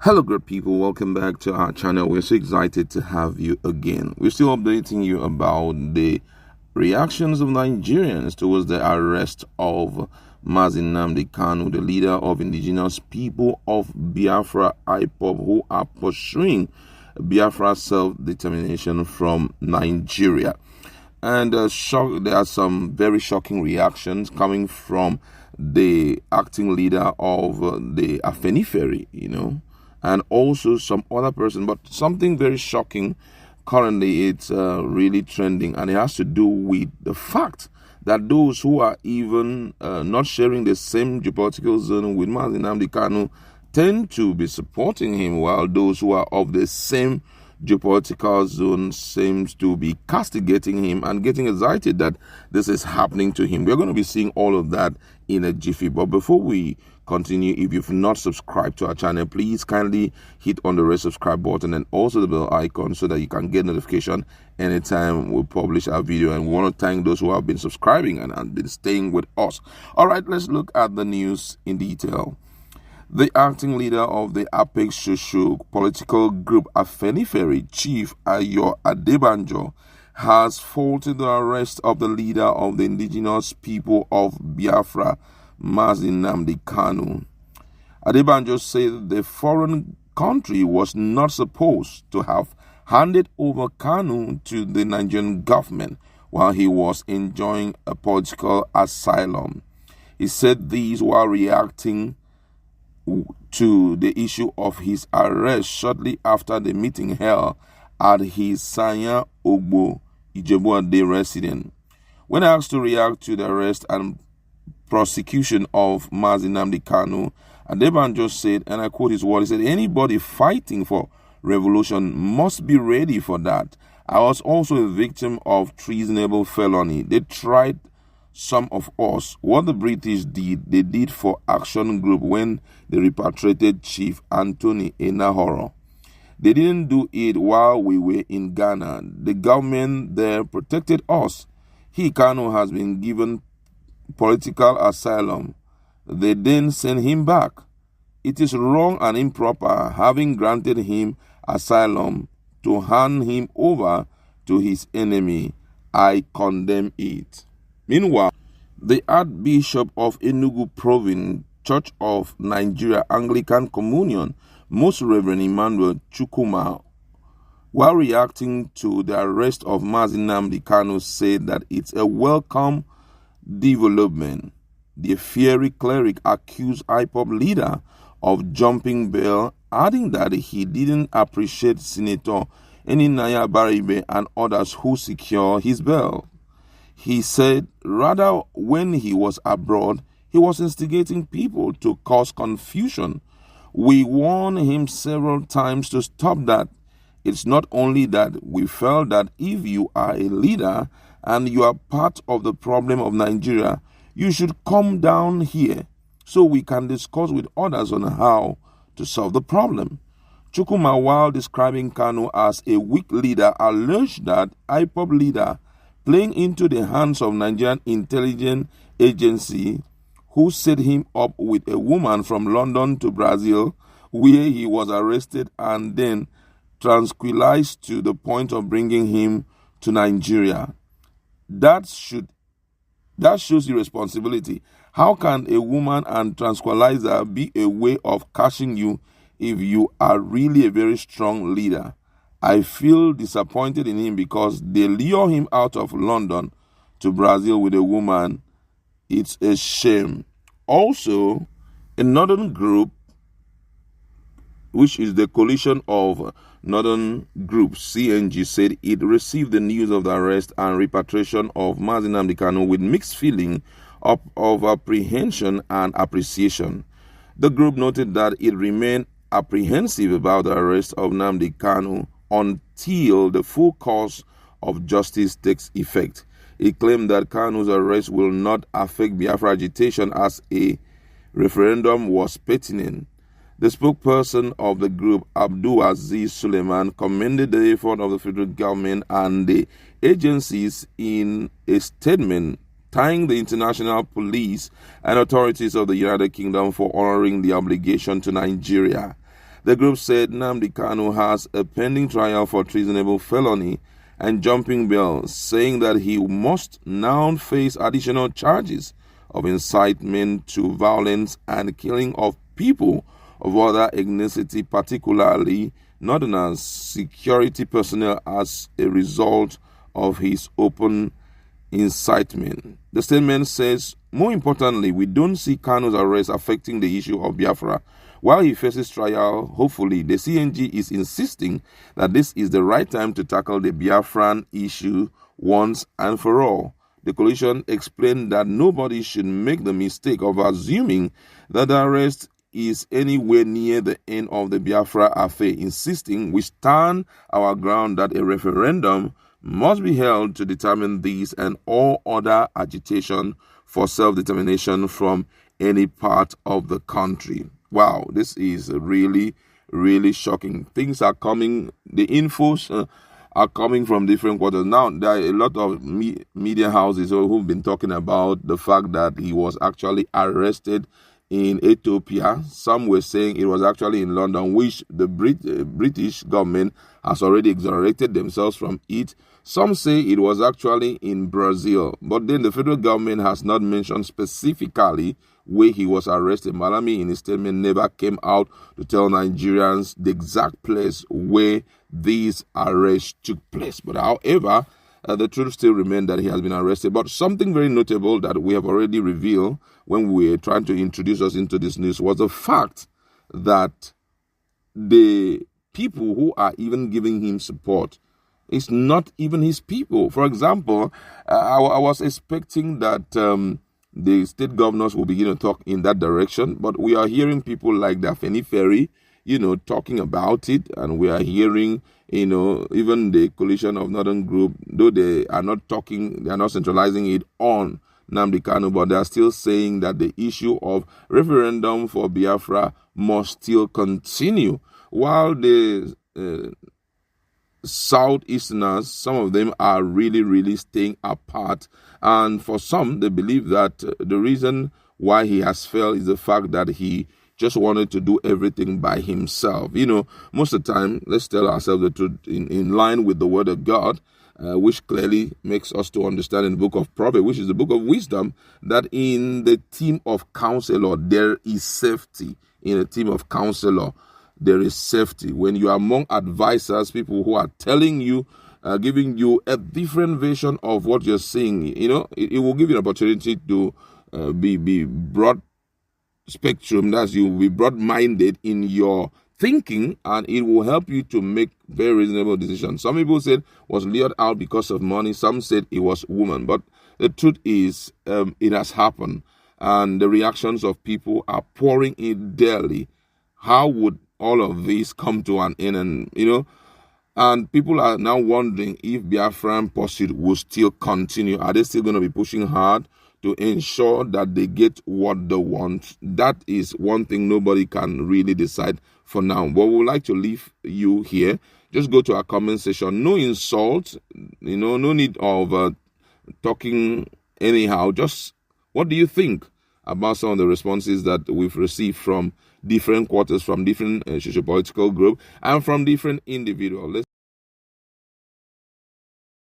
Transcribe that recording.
Hello, good people. Welcome back to our channel. We're so excited to have you again. We're still updating you about the reactions of Nigerians towards the arrest of Nnamdi Kanu, the leader of indigenous people of Biafra IPOB, who are pursuing Biafra self-determination from Nigeria. And there are some very shocking reactions coming from the acting leader of the Afenifere, and also some other person. But something very shocking currently, it's really trending, and it has to do with the fact that those who are even not sharing the same geopolitical zone with Nnamdi Kanu tend to be supporting him, while those who are of the same geopolitical zone seems to be castigating him and getting excited that this is happening to him. We're going to be seeing all of that in a jiffy. But before we continue, if you've not subscribed to our channel, please kindly hit on the red subscribe button and also the bell icon so that you can get notification anytime we publish our video. And we want to thank those who have been subscribing and been staying with us. All right, let's look at the news in detail. The acting leader of the Apex Social political group Afenifere, Chief Ayo Adebanjo, has faulted the arrest of the leader of the indigenous people of Biafra, Nnamdi Kanu. Adebanjo said the foreign country was not supposed to have handed over Kanu to the Nigerian government while he was enjoying a political asylum. He said these while reacting to the issue of his arrest shortly after the meeting held at his Sanya Ogbo Ijebu-Ade residence. When asked to react to the arrest and prosecution of Nnamdi Kanu, Adebanjo said, and I quote his words, he said, "Anybody fighting for revolution must be ready for that. I was also a victim of treasonable felony. They tried some of us. What the British did, they did for Action Group when they repatriated Chief Anthony Enahoro. They didn't do it while we were in Ghana. The government there protected us. Kanu has been given political asylum. They then sent him back. It is wrong and improper, having granted him asylum, to hand him over to his enemy. I condemn it." Meanwhile, the Archbishop of Enugu Province, Church of Nigeria Anglican Communion, Most Reverend Emmanuel Chukwuma, while reacting to the arrest of Nnamdi Kanu, said that it's a welcome development. The Igbo Cleric accused IPOB leader of jumping bail, adding that he didn't appreciate Senator Eninaya Baribe and others who secure his bail. He said, rather, when he was abroad, he was instigating people to cause confusion. We warned him several times to stop that. It's not only that we felt that if you are a leader and you are part of the problem of Nigeria, you should come down here so we can discuss with others on how to solve the problem. Chukwuma, while describing Kanu as a weak leader, alleged that IPOB leader playing into the hands of Nigerian intelligence agency who set him up with a woman from London to Brazil, where he was arrested and then tranquilized to the point of bringing him to Nigeria. That shows irresponsibility. How can a woman and tranquilizer be a way of cashing you if you are really a very strong leader? I feel disappointed in him because they lure him out of London to Brazil with a woman. It's a shame. Also, a northern group, which is the coalition of northern groups, CNG, said it received the news of the arrest and repatriation of Nnamdi Kanu with mixed feeling of apprehension and appreciation. The group noted that it remained apprehensive about the arrest of Nnamdi Kanu until the full course of justice takes effect. It claimed that Kanu's arrest will not affect Biafra agitation as a referendum was pertinent. The spokesperson of the group, Abdul Aziz Suleiman, commended the effort of the federal government and the agencies in a statement, thanking the international police and authorities of the United Kingdom for honoring the obligation to Nigeria. The group said Nnamdi Kanu has a pending trial for treasonable felony and jumping bail, saying that he must now face additional charges of incitement to violence and killing of people of other ethnicity, particularly Northerners, security personnel, as a result of his open incitement. The statement says, more importantly, we don't see Kanu's arrest affecting the issue of Biafra. While he faces trial, hopefully, the CNG is insisting that this is the right time to tackle the Biafran issue once and for all. The coalition explained that nobody should make the mistake of assuming that the arrest is anywhere near the end of the Biafra affair, insisting we stand our ground that a referendum must be held to determine this and all other agitation for self-determination from any part of the country. Wow, this is really, really shocking. Things are coming, the infos are coming from different quarters. Now, there are a lot of media houses who've been talking about the fact that he was actually arrested in Ethiopia. Some were saying it was actually in London, which the British government has already exonerated themselves from it. Some say it was actually in Brazil, but then the federal government has not mentioned specifically where he was arrested. Malami, in his statement, never came out to tell Nigerians the exact place where these arrests took place. But however, the truth still remains that he has been arrested. But something very notable that we have already revealed when we were trying to introduce us into this news was the fact that the people who are even giving him support is not even his people. For example, I was expecting that the state governors will begin to talk in that direction, but we are hearing people like the Afenifere, talking about it, and we are hearing, even the coalition of Northern Group, though they are not talking, they are not centralizing it on Nnamdi Kanu, but they are still saying that the issue of referendum for Biafra must still continue, while the Southeasterners, some of them are really, really staying apart. And for some, they believe that the reason why he has failed is the fact that he just wanted to do everything by himself. Most of the time, let's tell ourselves the truth, in line with the word of God, which clearly makes us to understand in the book of Proverbs, which is the book of wisdom, that in the team of counselor, there is safety. In a team of counselor, there is safety. When you are among advisors, people who are telling you, giving you a different version of what you're seeing, it will give you an opportunity to be broad spectrum, that you will be broad-minded in your thinking, and it will help you to make very reasonable decisions. Some people said was lured out because of money. Some said it was woman. But the truth is, it has happened, and the reactions of people are pouring in daily. How would all of this come to an end? And people are now wondering if Biafran pursuit will still continue. Are they still going to be pushing hard to ensure that they get what they want? That is one thing nobody can really decide for now. But we would like to leave you here. Just go to our comment section. No insult, no need of talking anyhow. Just what do you think about some of the responses that we've received from different quarters, from different socio-political groups, and from different individuals?